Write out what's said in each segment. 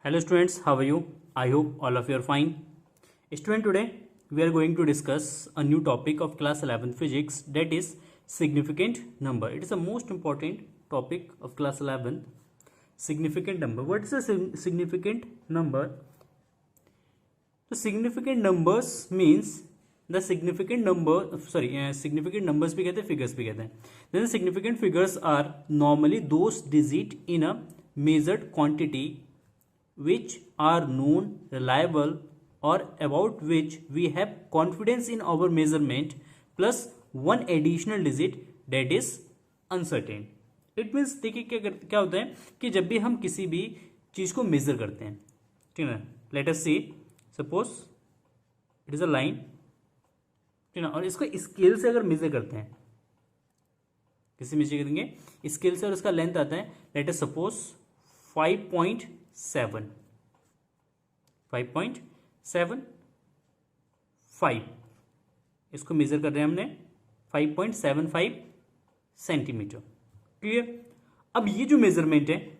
Hello students, how are you? I hope all of you are fine. Student, today we are going to discuss a new topic of class 11 physics, that is significant number. It is the most important topic of class 11, significant number. What is a significant number? So significant numbers means the significant numbers भी कहते हैं, figures भी कहते हैं. Then significant figures are normally those digits in a measured quantity which are known, reliable, or about which we have confidence in our measurement, plus one additional digit that is uncertain. It means देखिए क्या होता है कि जब भी हम किसी भी चीज को मेजर करते हैं, ठीक है, let us see suppose it is a line, ठीक है, और इसको स्केल से अगर मेजर करते हैं, किसी मेजर करेंगे स्केल से और इसका लेंथ आता है लेट अस सपोज 5.75 इसको मेजर कर रहे हैं हमने 5.75 सेंटीमीटर. क्लियर. अब ये जो मेजरमेंट है,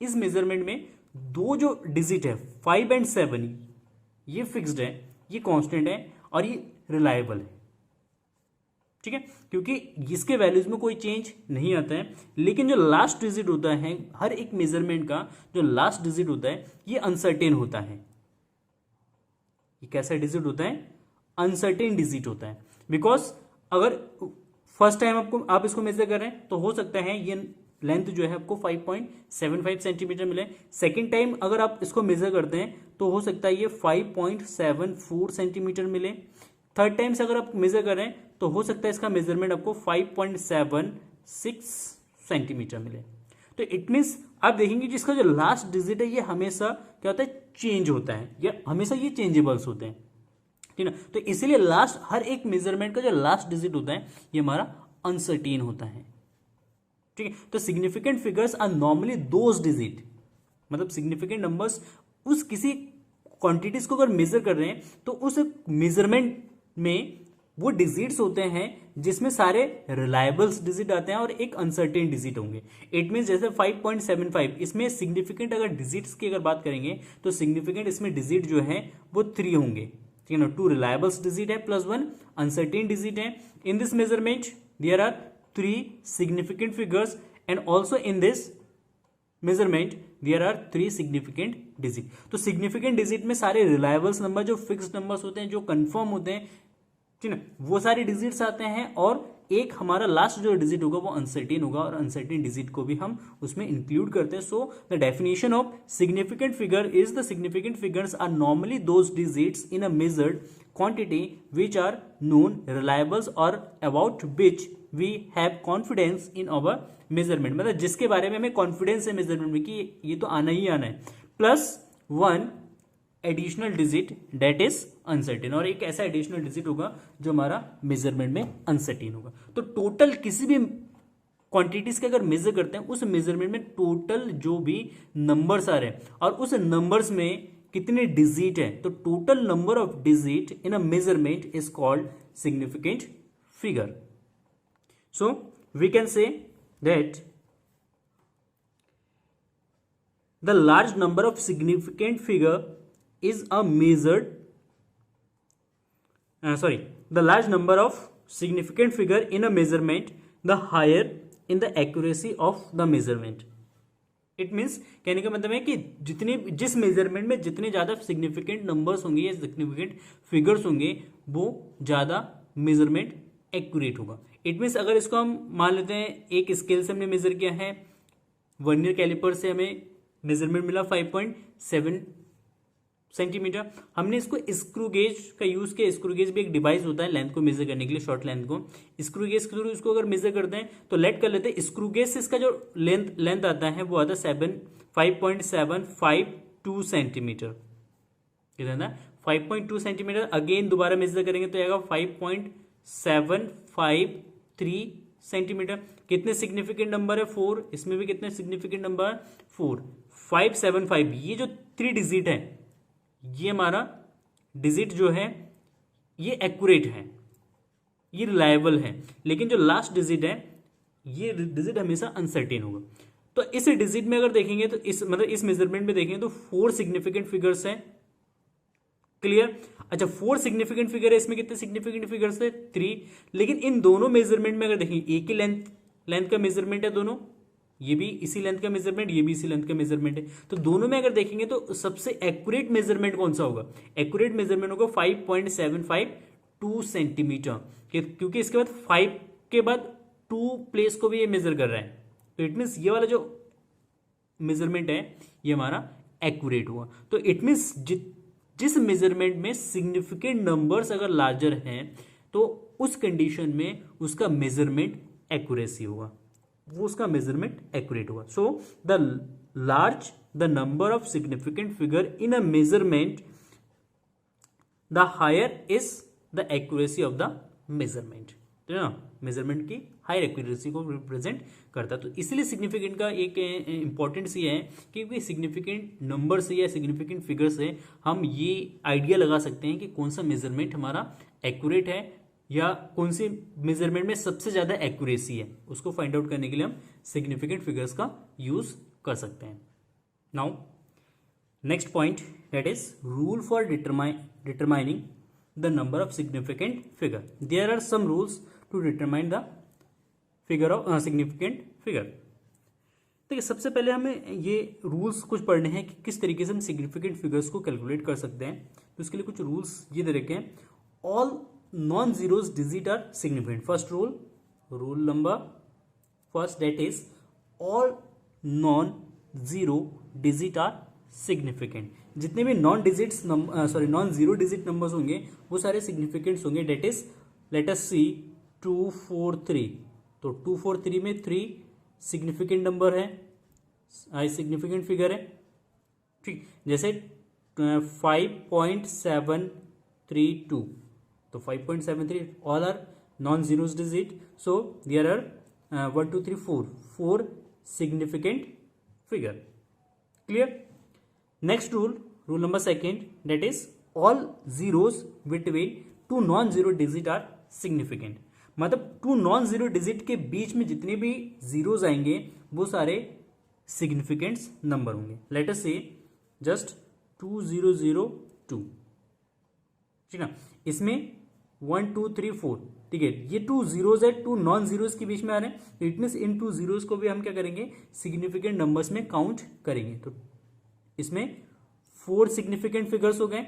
इस मेजरमेंट में दो जो डिजिट है 5 एंड 7 ये फिक्स्ड है, ये कांस्टेंट है और ये रिलायबल है. ठीक है, क्योंकि इसके वैल्यूज में कोई चेंज नहीं आता है. लेकिन जो लास्ट डिजिट होता है हर एक मेजरमेंट का, जो लास्ट डिजिट होता है ये अनसर्टेन होता है. ये कैसा डिजिट होता है? अनसर्टेन डिजिट होता है. बिकॉज अगर फर्स्ट टाइम आप इसको मेजर कर रहे हैं तो हो सकता है ये लेंथ जो है आपको 5.75 सेंटीमीटर मिले. सेकेंड टाइम अगर आप इसको मेजर करते हैं तो हो सकता है ये 5.74 सेंटीमीटर मिले. थर्ड टाइम से अगर आप मेजर कर रहे हैं तो हो सकता है इसका मेजरमेंट आपको 5.76 सेंटीमीटर मिले. तो इट मीन्स आप देखेंगे कि इसका जो लास्ट डिजिट है ये हमेशा क्या होता है? चेंज होता है, या हमेशा ये चेंजेबल्स होते हैं. ठीक है, तो इसीलिए लास्ट हर एक मेजरमेंट का जो लास्ट डिजिट होता है ये हमारा अनसर्टेन होता है. ठीक है, तो significant figures are normally those digits, मतलब सिग्निफिकेंट नंबर्स उस किसी क्वांटिटीज को अगर मेजर कर रहे हैं तो उस मेजरमेंट में वो डिजिट्स होते हैं जिसमें सारे रिलायबल्स डिजिट आते हैं और एक अनसर्टेन डिजिट होंगे. इट मीन जैसे 5.75 इसमें सिग्निफिकेंट अगर डिजिट्स की अगर बात करेंगे तो सिग्निफिकेंट इसमें डिजिट जो है वो 3 होंगे. ठीक है ना, 2 रिलायबल्स डिजिट है प्लस 1 अनसर्टेन डिजिट है. In this measurement there are 3 significant figures and also in this measurement there are 3 significant digit. तो सिग्निफिकेंट डिजिट में सारे रिलायबल्स नंबर, जो फिक्स्ड नंबर्स होते हैं, जो कंफर्म होते हैं, ठीक है, वो सारे डिजिट्स आते हैं. और एक हमारा लास्ट जो डिजिट होगा वो अनसर्टेन होगा, और अनसर्टेन डिजिट को भी हम उसमें इंक्लूड करते हैं. So the definition of significant figure is the significant figures are normally those digits in a measured quantity which are known, reliables और about which we have confidence in our measurement. मतलब जिसके बारे में हमें confidence है measurement में कि ये तो आना ही आना है, plus 1 additional digit that is uncertain, और एक ऐसा एडिशनल डिजिट होगा जो हमारा मेजरमेंट में अनसर्टेन होगा. तो टोटल किसी भी क्वांटिटीज के अगर मेजर करते हैं उस मेजरमेंट में टोटल जो भी नंबर्स आ रहे हैं और उस नंबर्स में कितने डिजिट है, तो total number of digit in a measurement is called significant figure. So we can say that the large number of significant figure is a measured the large number of significant figure in a measurement, the higher in the accuracy of the measurement. It means कहने का मतलब है कि जिस measurement में जितने ज्यादा significant numbers होंगे या सिग्निफिकेंट फिगर्स होंगे वो ज्यादा मेजरमेंट एक्यूरेट होगा. इट मीन्स अगर इसको हम मान लेते हैं एक स्केल से हमने मेजर किया है, वर्नियर कैलिपर से हमें मेजरमेंट मिला 5.7 सेंटीमीटर. हमने इसको स्क्रू गेज का यूज किया. स्क्रू गेज भी एक डिवाइस होता है लेंथ को मेजर करने के लिए, शॉर्ट लेंथ को. स्क्रू गेज के थ्रू इसको अगर मेजर करते हैं तो लेट कर लेते हैं स्क्रू गेज से इसका जो लेंथ आता है वो आता है 5.752 सेंटीमीटर. कितना था? 5.2 सेंटीमीटर. अगेन दोबारा मेजर करेंगे तो आएगा 5.753 सेंटीमीटर. कितने सिग्निफिकेंट नंबर है? 4. इसमें भी कितने सिग्निफिकेंट नंबर है? 4. 575 ये जो 3 डिजिट है ये हमारा डिजिट जो है ये एक्यूरेट है, ये रिलायबल है. लेकिन जो लास्ट डिजिट है ये डिजिट हमेशा अनसर्टेन होगा. तो इस डिजिट में अगर देखेंगे तो इस मेजरमेंट में देखेंगे तो 4 सिग्निफिकेंट फिगर्स हैं। क्लियर? अच्छा, 4 सिग्निफिकेंट फिगर है, इसमें कितने सिग्निफिकेंट फिगर्स है? 3। लेकिन इन दोनों मेजरमेंट में अगर देखेंगे एक ही लेंथ का मेजरमेंट है दोनों, ये भी इसी लेंथ का मेजरमेंट, ये भी इसी लेंथ का मेजरमेंट है, तो दोनों में अगर देखेंगे तो सबसे एक्यूरेट मेजरमेंट कौन सा होगा? एक्यूरेट मेजरमेंट होगा 5.752 सेंटीमीटर, क्योंकि इसके बाद 5 के बाद 2 प्लेस को भी ये मेजर कर रहा है, तो इट मीन्स ये वाला जो मेजरमेंट है ये हमारा एक्यूरेट हुआ। तो इट मीन्स जिस मेजरमेंट में सिग्निफिकेंट नंबर्स अगर लार्जर हैं तो उस कंडीशन में उसका मेजरमेंट एक्यूरेसी होगा, वो उसका मेजरमेंट एक्यूरेट हुआ। So the large the number of significant figure in a measurement the higher is the accuracy of the measurement, है ना, मेजरमेंट की हायर एक्यूरेसी को रिप्रेजेंट करता है। तो इसलिए सिग्निफिकेंट का एक इंपॉर्टेंस ये है कि सिग्निफिकेंट नंबर से या सिग्निफिकेंट फिगर से हम ये आइडिया लगा सकते हैं कि कौन सा मेजरमेंट हमारा एक्यूरेट है या कौन सी मेजरमेंट में सबसे ज्यादा एक्यूरेसी है, उसको फाइंड आउट करने के लिए हम सिग्निफिकेंट फिगर्स का यूज कर सकते हैं। Now next point, that is rule for determining the number of significant figure. There are some rules to determine the figure of significant figure. देखिए, सबसे पहले हमें ये रूल्स कुछ पढ़ने हैं कि किस तरीके से हम सिग्निफिकेंट फिगर्स को कैलकुलेट कर सकते हैं। तो इसके लिए कुछ रूल्स ये दे रखे हैं। All non zeros digit are significant. First rule number first, that is all non zero digit are significant. जितने भी नॉन जीरो डिजिट नंबर्स होंगे वो सारे सिग्निफिकेंट्स होंगे। That is let us see 2 4 3, तो 2 4 3 में 3 सिग्निफिकेंट नंबर है, सिग्निफिकेंट फिगर है, ठीक। जैसे 5.732, तो 5.73 all are non zero digit, so there are 1 2 3 4 significant figure. Clear? Next rule number second, that is all zeros between 2 non zero digit are significant. मतलब 2 non zero digit के बीच में जितने भी जीरोज आएंगे वो सारे सिग्निफिकेंट्स नंबर होंगे। लेट अस से जस्ट 2002, ठीक ना, इसमें 1 2 3 4, ठीक है, ये 2 जीरोज है, 2 नॉन जीरोज के बीच में आ रहे हैं, तो इट मीन्स इन 2 जीरोज को भी हम क्या करेंगे, सिग्निफिकेंट नंबर्स में काउंट करेंगे। तो इसमें 4 सिग्निफिकेंट फिगर्स हो गए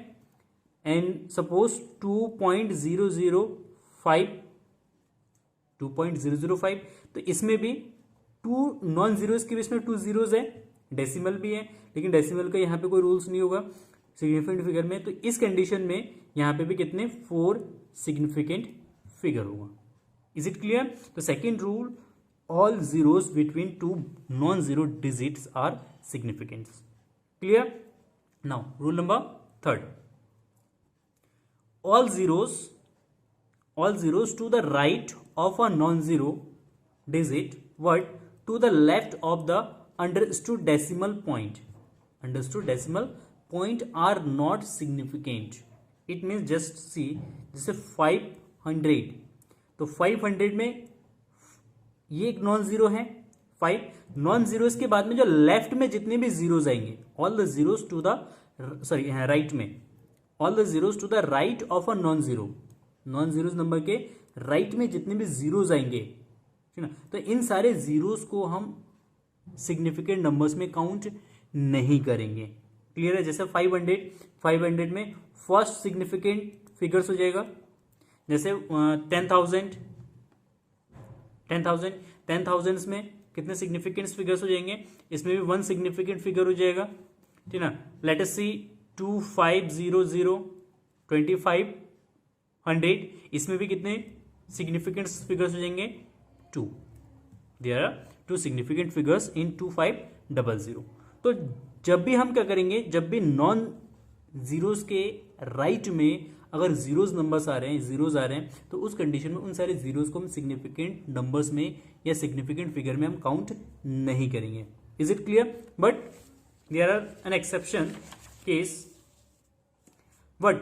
एंड सपोज 2.005, तो इसमें भी 2 नॉन जीरोज के बीच में 2 जीरोज है, डेसिमल भी है, लेकिन डेसिमल का यहाँ पे कोई रूल्स नहीं होगा सिग्निफिकेंट फिगर में। तो इस कंडीशन में यहाँ पे भी कितने 4 सिग्निफिकेंट फिगर होगा। Is it clear? तो second rule, all zeros between 2 non zero digits are significants. Clear? Now rule number third, all zeros to the right of a non-zero digit but to the left of the understood decimal point are not significant. It means just see, जैसे 500, तो 500 में ये एक non zero है, 5 non zeros के बाद में जो लेफ्ट में जितने भी जीरोस आएंगे, all the zeros to the right में, all the zeros to the right of a non zeros number के राइट में जितने भी जीरोस आएंगे, ठीक ना, तो इन सारे जीरोस को हम सिग्निफिकेंट नंबर्स में काउंट नहीं करेंगे। क्लियर है? जैसे 500 में फर्स्ट सिग्निफिकेंट फिगर्स हो जाएगा, जैसे 10,000 में कितने सिग्निफिकेंट फिगर्स हो जाएंगे, इसमें भी 1 सिग्निफिकेंट फिगर हो जाएगा, ठीक ना। लेट अस सी 2500, 2500, इसमें भी कितने सिग्निफिकेंट फिगर्स हो जाएंगे, 2। There are 2 significant figures in 2500। तो जब भी हम क्या करेंगे, जब भी नॉन जीरोस के राइट में अगर जीरोस नंबर्स आ रहे हैं, जीरोस आ रहे हैं, तो उस कंडीशन में उन सारे जीरोस को हम सिग्निफिकेंट नंबर्स में या सिग्निफिकेंट फिगर में हम काउंट नहीं करेंगे। Is it clear? But there are an exception case, but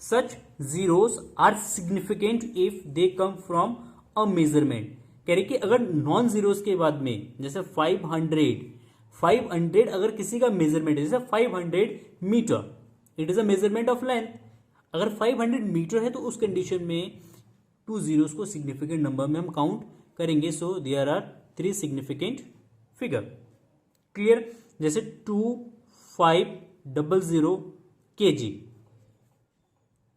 such zeros are significant if they come from a measurement कह रही कि अगर नॉन जीरोस के बाद में जैसे 500 अगर किसी का मेजरमेंट है, जैसे 500 meter, it is a measurement of length. अगर 500 मीटर है तो उस कंडीशन में 2 जीरोस को सिग्निफिकेंट नंबर में हम काउंट करेंगे। So there are 3 significant figure. Clear? जैसे 2500 kg,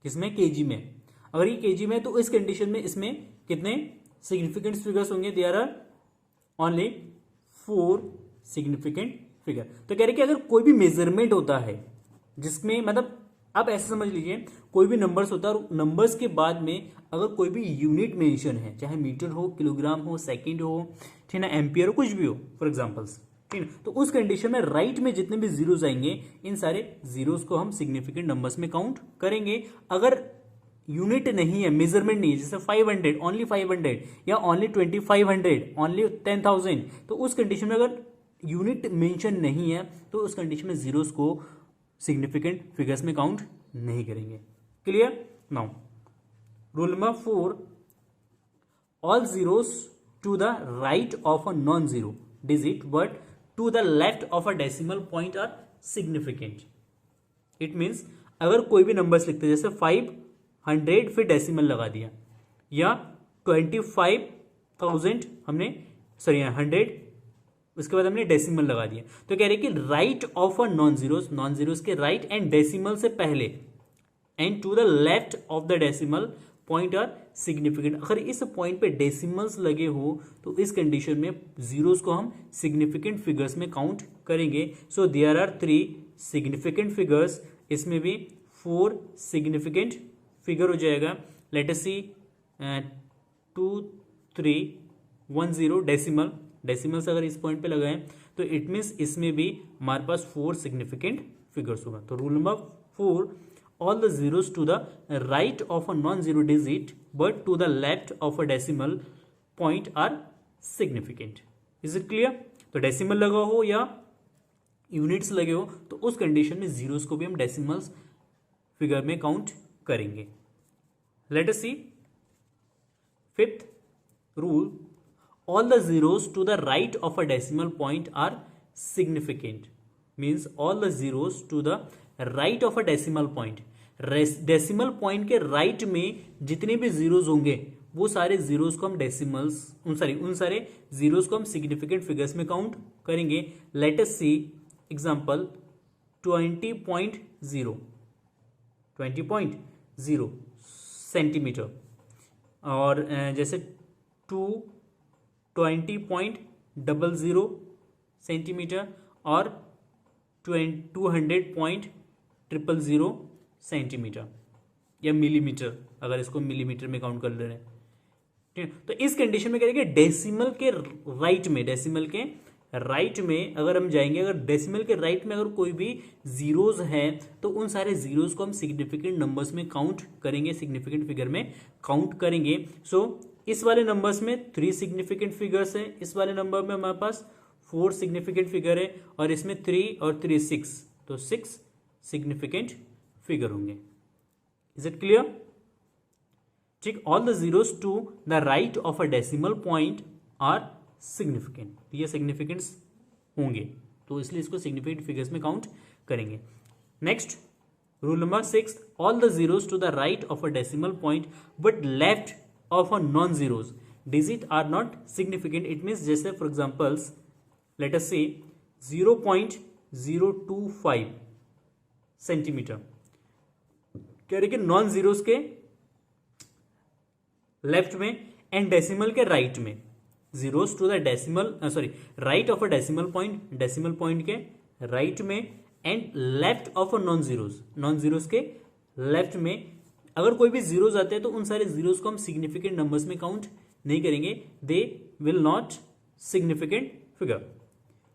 किसमें? kg में। अगर ये kg में तो इस कंडीशन में इसमें कितने सिग्निफिकेंट फिगर्स होंगे? There are only 4 significant figure. तो कह रहे कि अगर कोई भी मेजरमेंट होता है जिसमें, मतलब आप ऐसे समझ लीजिए, कोई भी नंबर्स होता है और नंबर्स के बाद में अगर कोई भी यूनिट मेंशन है, चाहे मीटर हो, किलोग्राम हो, सेकंड हो, ठीक है ना, एम्पियर हो, कुछ भी हो फॉर एग्जांपल्स, ठीक है, तो उस कंडीशन में राइट में जितने भी जीरोस आएंगे, इन सारे जीरोस को हम सिग्निफिकेंट नंबर्स में काउंट करेंगे। अगर यूनिट नहीं है, मेजरमेंट नहीं है, जैसे 500, ओनली 500 या ओनली 2500, ओनली 10,000, तो उस कंडीशन में अगर यूनिट मेंशन नहीं है तो उस कंडीशन में जीरोस को सिग्निफिकेंट फिगर्स में काउंट नहीं करेंगे। Clear? Now rule number 4, all zeros to the right of a non zero digit but to the left of a decimal point are significant. It means अगर कोई भी numbers लिखते हैं, जैसे 500 फिर डेसिमल लगा दिया, या 25,000 हमने, सॉरी 100, उसके बाद हमने डेसिमल लगा दिया, तो कह रहे कि right of a non zeros के राइट एंड डेसिमल से पहले and to the left of the decimal point are significant. अगर इस पॉइंट पे डेसिमल्स लगे हो तो इस कंडीशन में जीरोस को हम सिग्निफिकेंट फिगर्स में काउंट करेंगे। So there are 3 significant figures, इसमें भी 4 सिग्निफिकेंट फिगर हो जाएगा। Let us see 2310 decimal, decimals अगर इस पॉइंट पे लगाएं तो इट मीन्स इसमें भी हमारे पास 4 सिग्निफिकेंट फिगर्स होगा। तो rule number 4, all the zeros to the right of a non-zero digit but to the left of a decimal point are significant. Is it clear? तो डेसिमल लगा हो या यूनिट्स लगे हो तो उस कंडीशन में जीरोस को भी हम डेसिमल्स फिगर में काउंट करेंगे। Let us see 5th rule, all the zeros to the right of a decimal point are significant. Means all the zeros to the right of a decimal point, decimal point के right में जितने भी zeros होंगे वो सारे zeros को हम decimals, उन सारे जीरोस को हम सिग्निफिकेंट फिगर्स में काउंट करेंगे। लेट अस सी एग्जांपल 20.0 सेंटीमीटर, और जैसे 220.00 सेंटीमीटर और 200.000 सेंटीमीटर या मिलीमीटर, अगर इसको मिलीमीटर में काउंट कर ले रहे हैं, ठीक है। तो इस कंडीशन में करेंगे डेसिमल के राइट में, डेसिमल के राइट में अगर हम जाएंगे, अगर डेसिमल के राइट में अगर कोई भी जीरोस है तो उन सारे जीरोस को हम सिग्निफिकेंट नंबर्स में काउंट करेंगे, सिग्निफिकेंट फिगर में काउंट करेंगे। सो इस वाले नंबर्स में 3 सिग्निफिकेंट फिगर्स है, इस वाले नंबर में हमारे पास 4 सिग्निफिकेंट फिगर है, और इसमें 3 और 3 6, तो 6 सिग्निफिकेंट फिगर होंगे। Is it clear? ठीक, all the zeros to the right of a decimal point are significant, ये सिग्निफिकेंट्स होंगे, तो इसलिए इसको सिग्निफिकेंट फिगर्स में काउंट करेंगे। Next rule number 6, all the zeros to the right of a decimal point but left of a non zeros digit are not significant. It means जैसे for examples let us say 0.025 centimetre, कह रहे कि non zeros के left में and decimal के right में, zeros to the decimal, sorry right of a decimal point, decimal point के right में and left of a non zeros, non zeros के लेफ्ट में अगर कोई भी जीरोस आते हैं तो उन सारे जीरोस को हम सिग्निफिकेंट नंबर्स में काउंट नहीं करेंगे, they will not significant figure.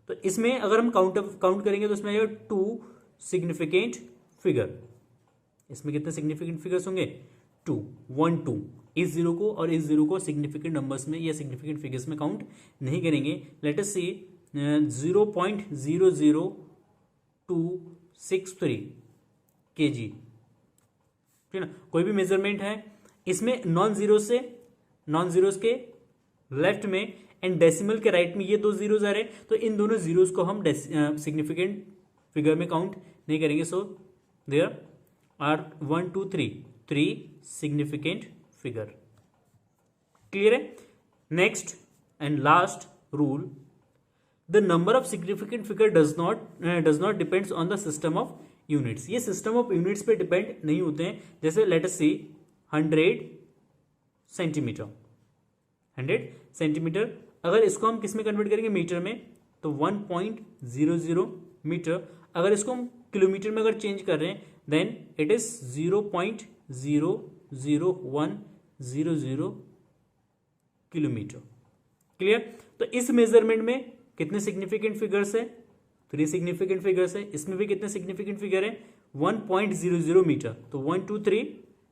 तो इसमें अगर हम काउंट करेंगे तो इसमें आएगा 2 सिग्निफिकेंट फिगर। इसमें कितने सिग्निफिकेंट फिगर्स होंगे? 2, 1 2। इस जीरो को और इस जीरो को सिग्निफिकेंट नंबर्स में या सिग्निफिकेंट फिगर्स में काउंट नहीं करेंगे। लेट अस सी 0.00263 kg, ठीक है ना। कोई भी मेजरमेंट है, इसमें नॉन जीरोस के लेफ्ट में एंड डेसिमल के राइट में ये दो जीरोज आ रहे हैं, तो इन दोनों जीरोज को हम सिग्निफिकेंट फिगर में काउंट नहीं करेंगे. So there are 1 2 3 significant figure. Clear है. Next and last rule, the number of significant figure does not depends on the system of units. ये सिस्टम ऑफ यूनिट्स पे डिपेंड नहीं होते हैं. जैसे let us see 100 centimetre, 100 centimetre, अगर इसको हम किस में कन्वर्ट करेंगे, मीटर में, तो 1.00 मीटर. अगर इसको हम किलोमीटर में अगर चेंज कर रहे हैं then it is 0.00100 kilometer. Clear. तो इस मेजरमेंट में कितने सिग्निफिकेंट फिगर्स है, 3 सिग्निफिकेंट फिगर्स है. इसमें भी कितने सिग्निफिकेंट फिगर है, 1.00 मीटर. तो 1 2 3,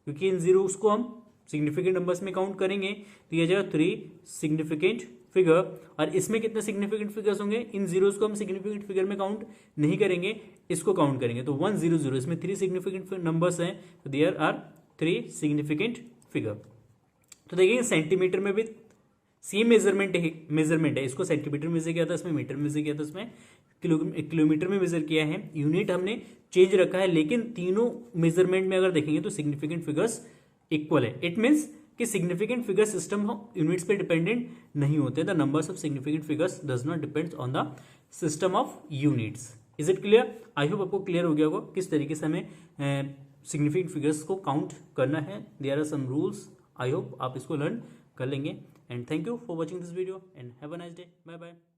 क्योंकि इन जीरोस को हम सिग्निफिकेंट नंबर्स में काउंट करेंगे तो ये जाएगा 3 सिग्निफिकेंट फिगर. और इसमें कितने सिग्निफिकेंट फिगर्स होंगे, इन जीरोस को हम सिग्निफिकेंट फिगर में काउंट नहीं करेंगे, इसको काउंट करेंगे. तो 100, इसमें 3 सिग्निफिकेंट नंबर्स हैं, तो देयर आर 3 सिग्निफिकेंट फिगर. तो देखिए सेंटीमीटर में भी सेम मेजरमेंट है. इसको सेंटीमीटर में मेजर किया था, इसमें मीटर में मेजर किया था, इसमें किलोमीटर में मेजर किया है. यूनिट हमने चेंज रखा है, लेकिन तीनों मेजरमेंट में अगर देखेंगे तो सिग्निफिकेंट फिगर्स इक्वल है. इट मीन्स कि सिग्निफिकेंट फिगर सिस्टम यूनिट्स पे डिपेंडेंट नहीं होते. The numbers of significant figures does not depend on the system of units. Is it clear. I hope आपको क्लियर हो गया होगा किस तरीके से हमें सिग्निफिकेंट फिगर्स को काउंट करना है. There are some rules. I hope आप इसको लर्न कर लेंगे. And thank you for watching this video and have a nice day. Bye bye.